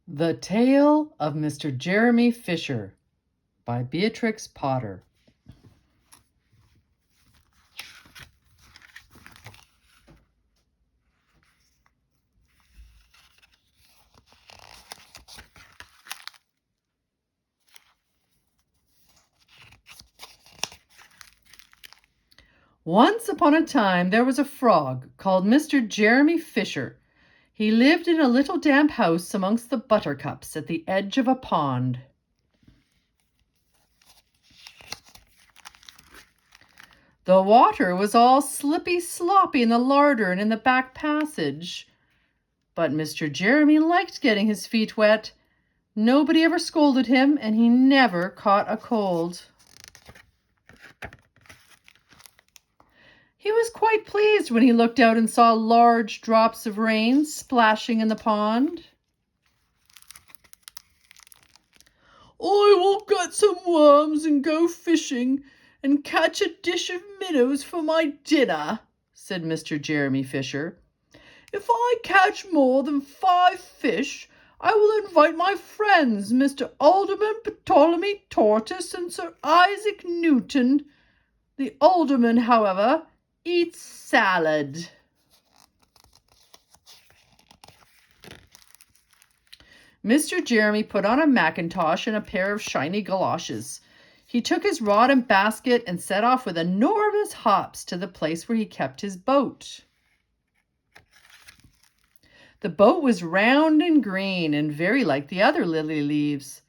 The Tale of Mr. Jeremy Fisher by Beatrix Potter. Once upon a time there was a frog called Mr. Jeremy Fisher. He lived in a little damp house amongst the buttercups at the edge of a pond. The water was all slippy sloppy in the larder and in the back passage. But Mr. Jeremy liked getting his feet wet. Nobody ever scolded him, and he never caught a cold. He was quite pleased when he looked out and saw large drops of rain splashing in the pond. "I will get some worms and go fishing and catch a dish of minnows for my dinner," said Mr. Jeremy Fisher. "If I catch more than 5 fish, I will invite my friends, Mr. Alderman Ptolemy Tortoise and Sir Isaac Newton. The alderman, however, eats salad." Mr. Jeremy put on a mackintosh and a pair of shiny galoshes. He took his rod and basket and set off with enormous hops to the place where he kept his boat. The boat was round and green and very like the other lily leaves.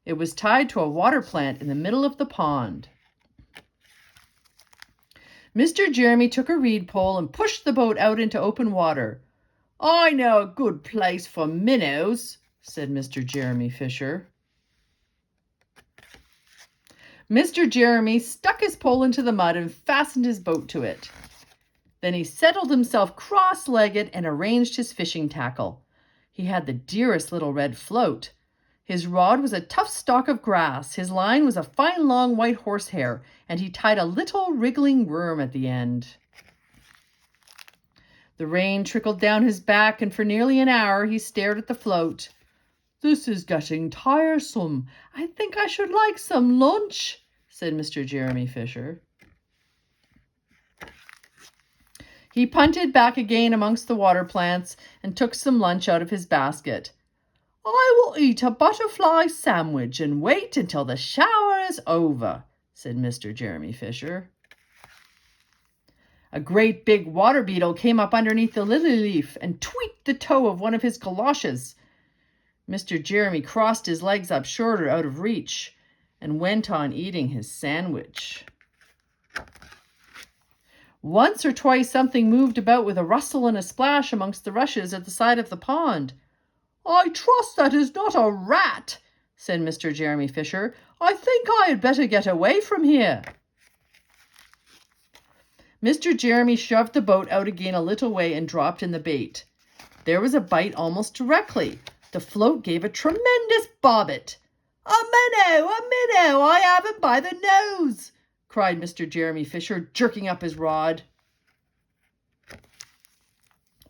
It was tied to a water plant in the middle of the pond. Mr. Jeremy took a reed pole and pushed the boat out into open water. "I know a good place for minnows," said Mr. Jeremy Fisher. Mr. Jeremy stuck his pole into the mud and fastened his boat to it. Then he settled himself cross-legged and arranged his fishing tackle. He had the dearest little red float. His rod was a tough stalk of grass, his line was a fine long white horsehair, and he tied a little wriggling worm at the end. The rain trickled down his back, and for nearly an hour he stared at the float. "This is getting tiresome. I think I should like some lunch," said Mr. Jeremy Fisher. He punted back again amongst the water plants and took some lunch out of his basket. "I will eat a butterfly sandwich and wait until the shower is over," said Mr. Jeremy Fisher. A great big water beetle came up underneath the lily leaf and tweaked the toe of one of his galoshes. Mr. Jeremy crossed his legs up shorter out of reach and went on eating his sandwich. Once or twice something moved about with a rustle and a splash amongst the rushes at the side of the pond. "I trust that is not a rat," said Mr. Jeremy Fisher. "I think I had better get away from here." Mr. Jeremy shoved the boat out again a little way and dropped in the bait. There was a bite almost directly. The float gave a tremendous bobbit. "A minnow! A minnow! I have him by the nose!" cried Mr. Jeremy Fisher, jerking up his rod.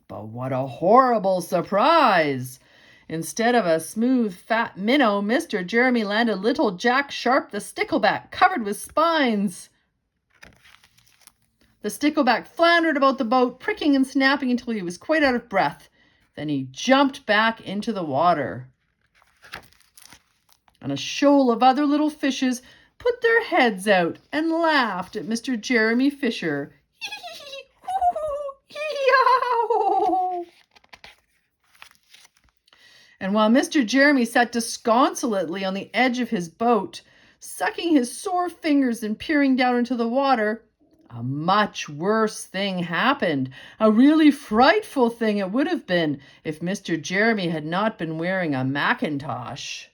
But what a horrible surprise! Instead of a smooth, fat minnow, Mr. Jeremy landed little Jack Sharp the stickleback, covered with spines. The stickleback floundered about the boat, pricking and snapping until he was quite out of breath. Then he jumped back into the water. And a shoal of other little fishes put their heads out and laughed at Mr. Jeremy Fisher. And while Mr. Jeremy sat disconsolately on the edge of his boat, sucking his sore fingers and peering down into the water, a much worse thing happened. A really frightful thing it would have been if Mr. Jeremy had not been wearing a mackintosh.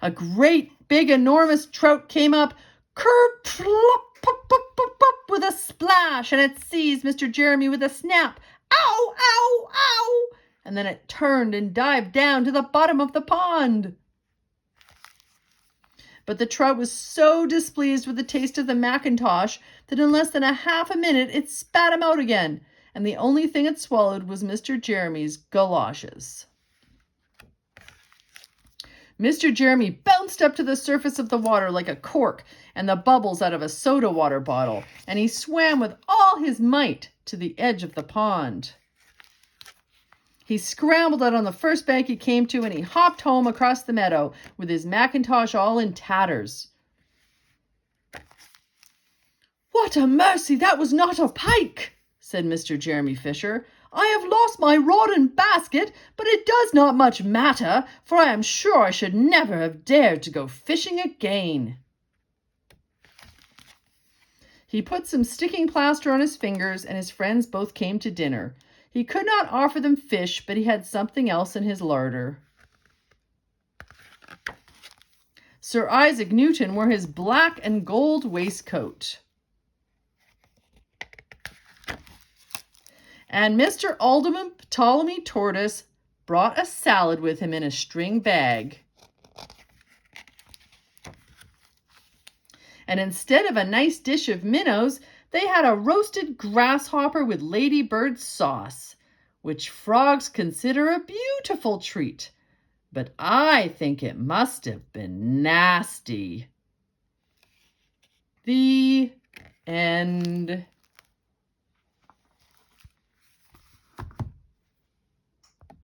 A great, big, enormous trout came up, curb, plop, pop, pop, pop, pop, with a splash, and it seized Mr. Jeremy with a snap. "Ow, ow, ow!" And then it turned and dived down to the bottom of the pond. But the trout was so displeased with the taste of the mackintosh that in less than a half a minute it spat him out again, and the only thing it swallowed was Mr. Jeremy's galoshes. Mr. Jeremy bounced up to the surface of the water like a cork and the bubbles out of a soda water bottle, and he swam with all his might to the edge of the pond. He scrambled out on the first bank he came to, and he hopped home across the meadow with his mackintosh all in tatters. "What a mercy that was not a pike," said Mr. Jeremy Fisher. "I have lost my rod and basket, but it does not much matter, for I am sure I should never have dared to go fishing again." He put some sticking plaster on his fingers, and his friends both came to dinner. He could not offer them fish, but he had something else in his larder. Sir Isaac Newton wore his black and gold waistcoat. And Mr. Alderman Ptolemy Tortoise brought a salad with him in a string bag. And instead of a nice dish of minnows, they had a roasted grasshopper with ladybird sauce, which frogs consider a beautiful treat, but I think it must have been nasty. The end.